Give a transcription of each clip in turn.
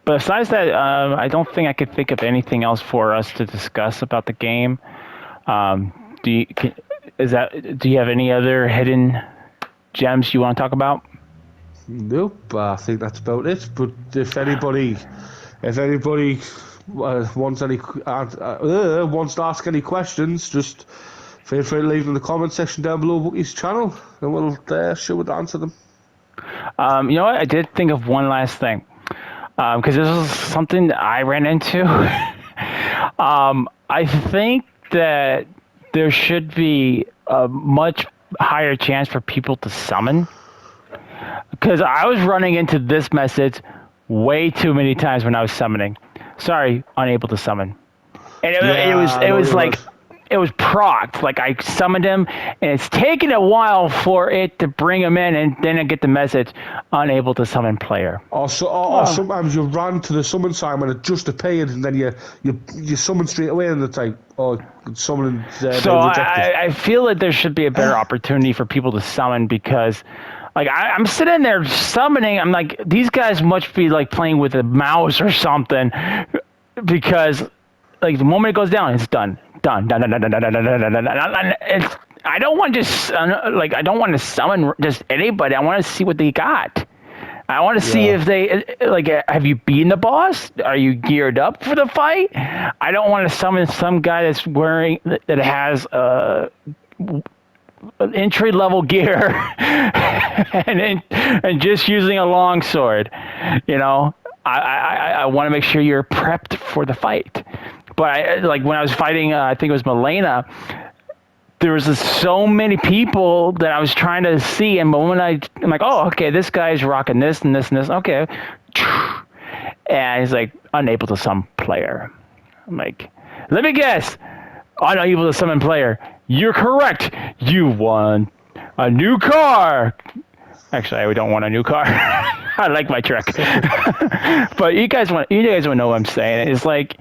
Besides that, I don't think I could think of anything else for us to discuss about the game. Um, do you, do you have any other hidden gems you want to talk about? Nope, I think that's about it. But if anybody wants to ask any questions, just feel free to leave them in the comment section down below Wookiee's channel, and we'll sure would answer them. You know what? I did think of one last thing because this is something that I ran into. I think that there should be a much higher chance for people to summon because I was running into this message way too many times when I was summoning. Sorry, unable to summon. And it Yeah, was I it know was you like would. it was procced. Like I summoned him, and it's taken a while for it to bring him in, and then I get the message, unable to summon player. Or Oh, sometimes you run to the summon sign when it just appeared, and then you summon straight away, and it's like, oh, summoning's so been rejected. I feel that there should be a better opportunity for people to summon because. Like I'm sitting there summoning, I'm like, these guys must be like playing with a mouse or something, because like the moment it goes down, it's done, done, done, done, done, done, done, done, done, done, done, done. It's, I don't want to just like I don't want to summon just anybody. I want to see what they got. I want to see Yeah. if they like. Have you beaten the boss? Are you geared up for the fight? I don't want to summon some guy that's wearing that has entry level gear and just using a long sword. You know, I want to make sure you're prepped for the fight. But like when I was fighting, I think it was Milena. There was so many people that I was trying to see, and when I'm like, oh, okay, this guy's rocking this and this and this. Okay, and he's like unable to summon player. I'm like, let me guess, unable to summon player. You're correct. You won a new car. Actually, I don't want a new car. I like my truck. But you guys want to know what I'm saying. It's like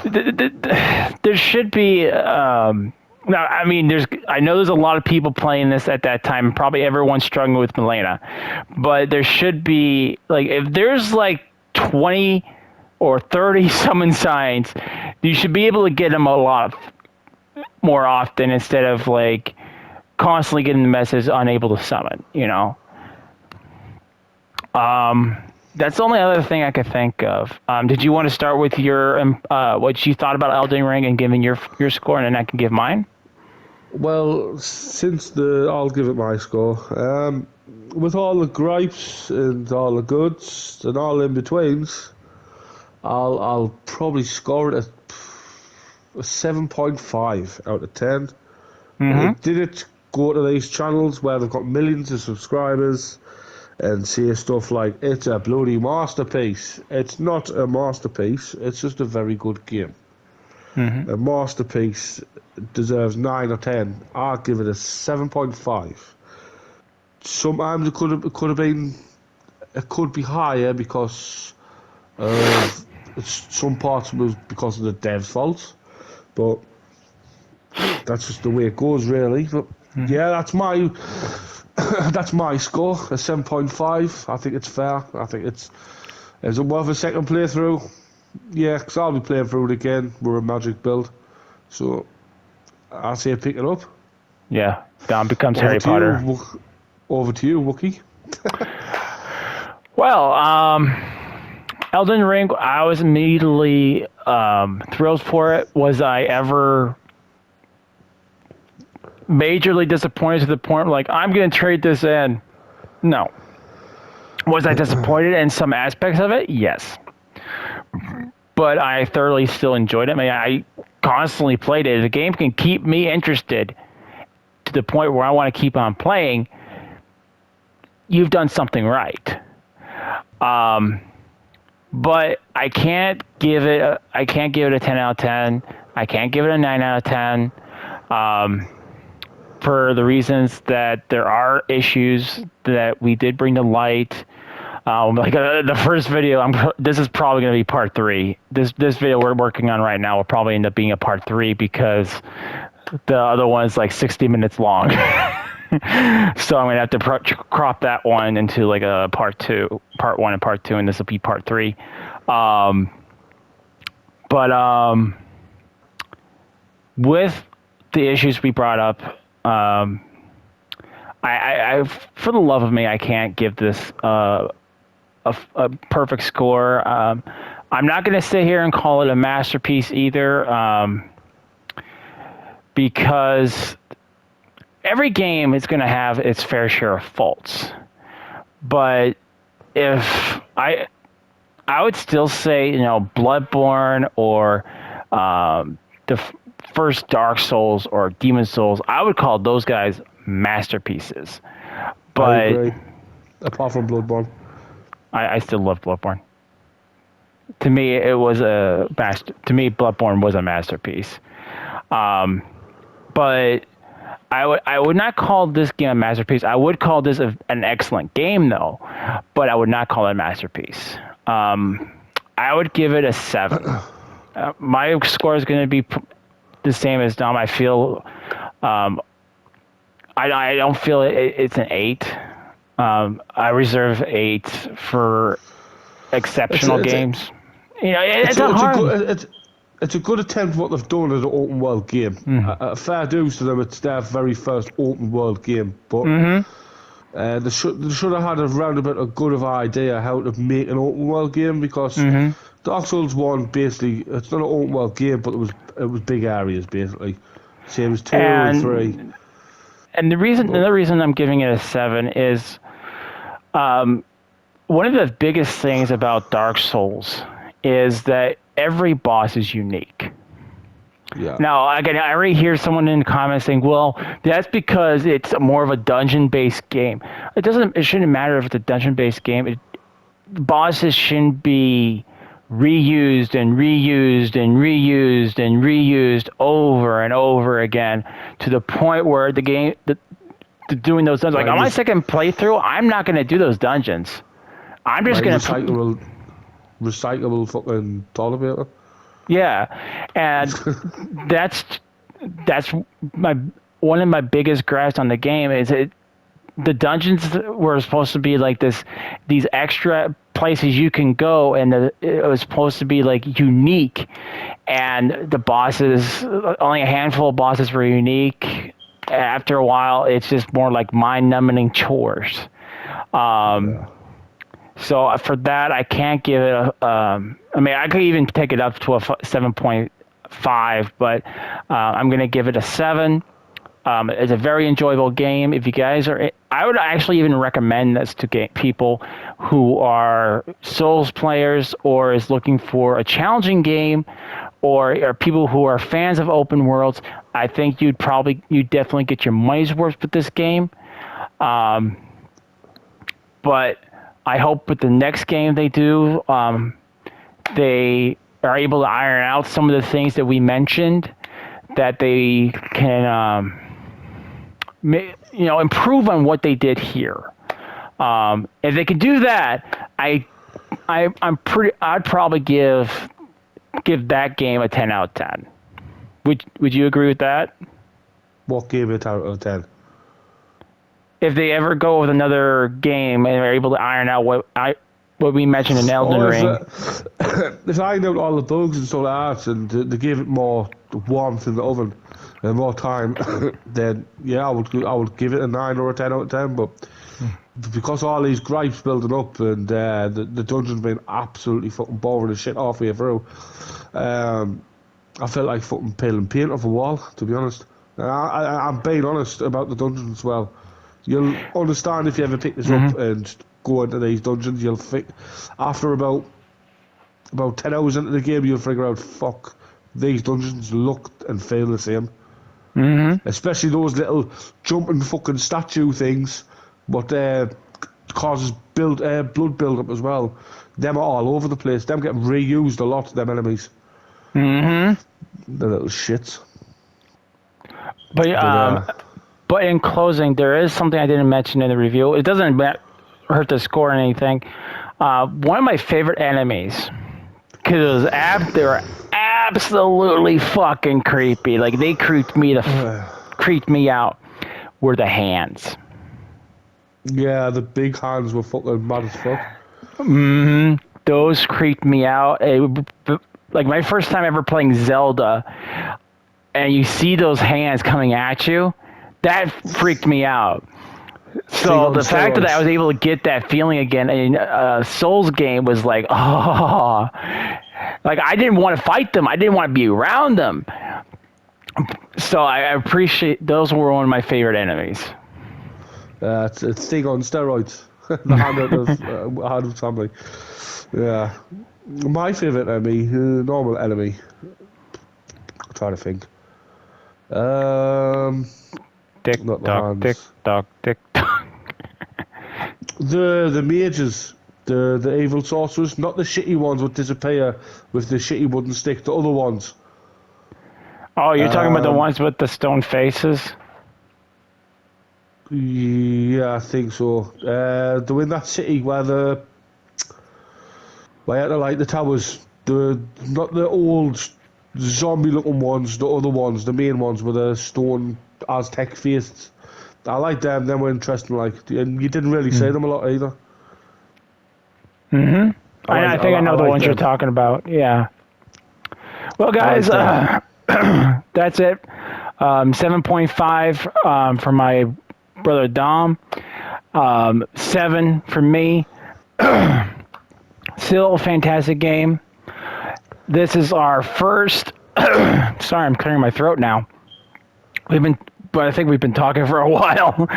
there should be. No, I mean, I know there's a lot of people playing this at that time. Probably everyone's struggling with Milena, but there should be like if there's like 20 or 30 summon signs, you should be able to get them a lot more often instead of like constantly getting the message unable to summon. That's the only other thing I could think of. Did you want to start with your what you thought about Elden Ring and giving your score, and then I can give mine? Well, I'll give it my score. With all the gripes and all the goods and all in betweens, I'll probably score it a 7.5 out of 10. Mm-hmm. Did it go to these channels where they've got millions of subscribers and say stuff like it's a bloody masterpiece? It's not a masterpiece. It's just a very good game. Mm-hmm. A masterpiece deserves 9 or 10. I'll give it a 7.5. Sometimes it could be higher because of some parts was because of the dev's fault, but that's just the way it goes, really. But Mm-hmm. yeah, that's my that's my score, a 7.5. I think it's fair. I think it's worth a second playthrough. Yeah, because I'll be playing through it again. We're a magic build, so I say pick it up. Yeah, Dom becomes Over Harry to you. Potter. Over to you, Wookie. Well, Elden Ring, I was immediately thrilled for it. Was I ever majorly disappointed to the point like I'm going to trade this in? No. Was I disappointed in some aspects of it? Yes. But I thoroughly still enjoyed it. I mean, I constantly played it. The game can keep me interested to the point where I want to keep on playing. You've done something right. But I can't give it a 10 out of 10. I can't give it a 9 out of 10. For the reasons that there are issues that we did bring to light. The first video, this is probably going to be part 3. This video we're working on right now will probably end up being a part 3 because the other one is like 60 minutes long. So I'm gonna have to crop that one into like a part 1 and part 2, and this will be part 3. Um, but with the issues we brought up, I for the love of me, I can't give this a perfect score. I'm not gonna sit here and call it a masterpiece either, because every game is going to have its fair share of faults. But if I would still say, Bloodborne or the first Dark Souls or Demon Souls, I would call those guys masterpieces. I But agree. Apart from Bloodborne. I still love Bloodborne. To me, Bloodborne was a masterpiece. But I would not call this game a masterpiece. I would call this an excellent game, though, but I would not call it a masterpiece. I would give it a 7. My score is going to be the same as Dom. I feel I don't feel it's an 8. I reserve 8 for exceptional games. It's a hard. It's a good attempt what they've done as an open world game. Fair dues to them. It's their very first open world game, but they should have had a roundabout a good of idea how to make an open world game, because Dark Souls 1 basically, it's not an open world game, but it was big areas basically. Same as 2 and 3. And another reason I'm giving it a 7 is one of the biggest things about Dark Souls is that every boss is unique. Yeah. Now, again, I already hear someone in the comments saying, "Well, that's because it's more of a dungeon-based game." It shouldn't matter if it's a dungeon-based game. Bosses shouldn't be reused and reused and reused and reused over and over again to the point where doing those dungeons. Like on my second playthrough, I'm not going to do those dungeons. I'm just going to recyclable fucking toilet paper. Yeah, and that's one of my biggest gripes on the game is the dungeons were supposed to be like these extra places you can go, and it was supposed to be like unique, and the bosses, only a handful of bosses were unique. After a while, it's just more like mind-numbing chores. So for that, I can't give it I mean, I could even take it up to a 7.5, but I'm going to give it a 7. It's a very enjoyable game. If you guys I would actually even recommend this to people who are Souls players or is looking for a challenging game, or people who are fans of open worlds. I think you'd definitely get your money's worth with this game. But I hope with the next game they do, they are able to iron out some of the things that we mentioned, that they can, improve on what they did here. If they can do that, I'd probably give that game a 10 out of 10. Would you agree with that? What game it out of 10? If they ever go with another game and are able to iron out what we mentioned in Elden Ring. If I ironed out all the bugs and stuff like that, and they gave it more warmth in the oven and more time, then yeah, I would give it a 9 or a 10 out of 10. But because all these gripes building up and the dungeon's been absolutely fucking boring as shit halfway through, I felt like fucking peeling paint off a wall, to be honest. And I'm being honest about the dungeons as well. You'll understand if you ever pick this up and go into these dungeons. You'll after about 10 hours into the game, you'll figure out, fuck, these dungeons look and feel the same. Especially those little jumping fucking statue things, but causes blood build up as well. Them are all over the place. Them get reused a lot. Them enemies. The little shits. But in closing, there is something I didn't mention in the review. It doesn't matter. hurt the score or anything. One of my favorite enemies, because they were absolutely fucking creepy. Like they creeped me out. Were the hands. Yeah, the big hands were fucking mad as fuck. Those creeped me out. Like my first time ever playing Zelda, and you see those hands coming at you, that freaked me out. Thing So on the fact that I was steroids. able to get that feeling again in a Souls game was like, oh, like I didn't want to fight them. I didn't want to be around them. So I appreciate those were one of my favorite enemies. It's thing on steroids. The hand of family. Yeah. My favourite enemy, normal enemy. I'm trying to think. Um, Tick Not the tock, tick hands. tock, tick tock. The mages, the evil sorcerers, not the shitty ones would disappear with the shitty wooden stick. The other ones. Oh, you're talking about the Um, ones with the stone faces? yeah, I think so. They're in that city where the like the towers. The not the old zombie-looking ones. The other ones, the main ones with the stone Aztec faces. I like them. Them were interesting. Like, and you didn't really say them a lot either. I think I I know the like ones you're them. talking about. Yeah. Well, I guys, like them. that's it. 7.5 for my brother Dom. 7 for me. Still a fantastic game. This is our first. Sorry, I'm clearing my throat now. But I think we've been talking for a while.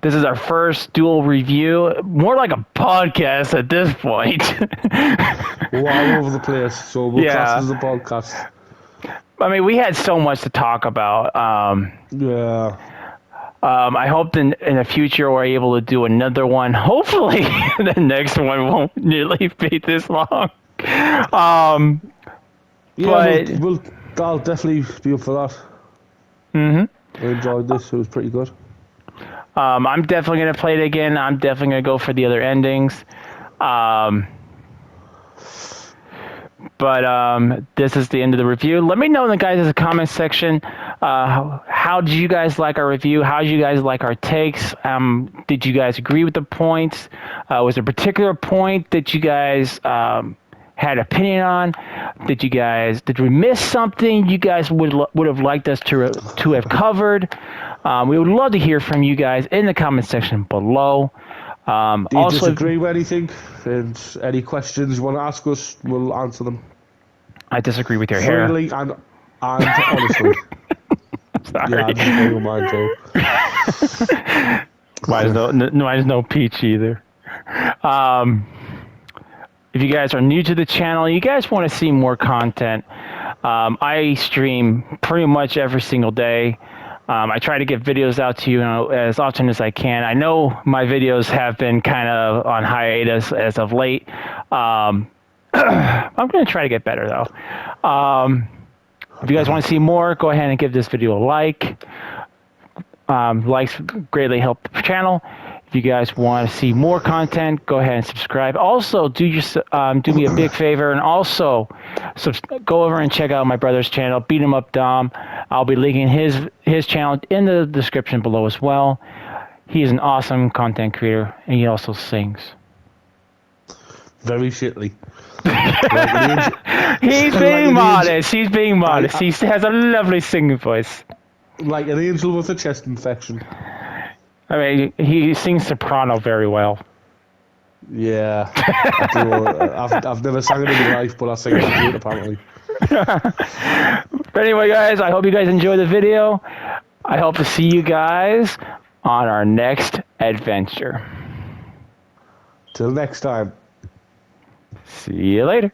This is our first dual review, more like a podcast at this point. We're all over the place, so we'll class it Yeah, as a podcast. I mean, we had so much to talk about. Yeah. I hope in the future we're able to do another one. Hopefully, the next one won't nearly be this long. Um, Yeah, but I'll definitely be up for that. I enjoyed this. It was pretty good. I'm definitely gonna play it again. I'm definitely gonna go for the other endings. Um, but this is the end of the review. Let me know in the guys' comment section. How did you guys like our review? How did you guys like our takes? Did you guys agree with the points? Was there a particular point that you guys had opinion on? Did we miss something you guys would have liked us to have covered? We would love to hear from you guys in the comment section below. Do you Also, disagree with anything? And any questions you want to ask us, we'll answer them I disagree with your hair. freely and honestly. Yeah, Sorry. I disagree with mine too. Mine's no peach either. If you guys are new to the channel, you guys want to see more content, I stream pretty much every single day. I try to get videos out to you, as often as I can. I know my videos have been kind of on hiatus as of late. I'm going to try to get better, though. If you guys want to see more, go ahead and give this video a like. Likes greatly help the channel. If you guys want to see more content, go ahead and subscribe. Also, do me a big favor and also go over and check out my brother's channel, Beat 'em Up Dom. I'll be linking his channel in the description below as well. He is an awesome content creator, and he also sings. Very shitly. Like an angel. He's like being an angel. modest. He's being modest. He has a lovely singing voice. Like an angel with a chest infection. I mean, he sings soprano very well. Yeah, I do. I've never sang it in my life, but I sing it great apparently. But anyway, guys, I hope you guys enjoy the video. I hope to see you guys on our next adventure. Till next time. See you later.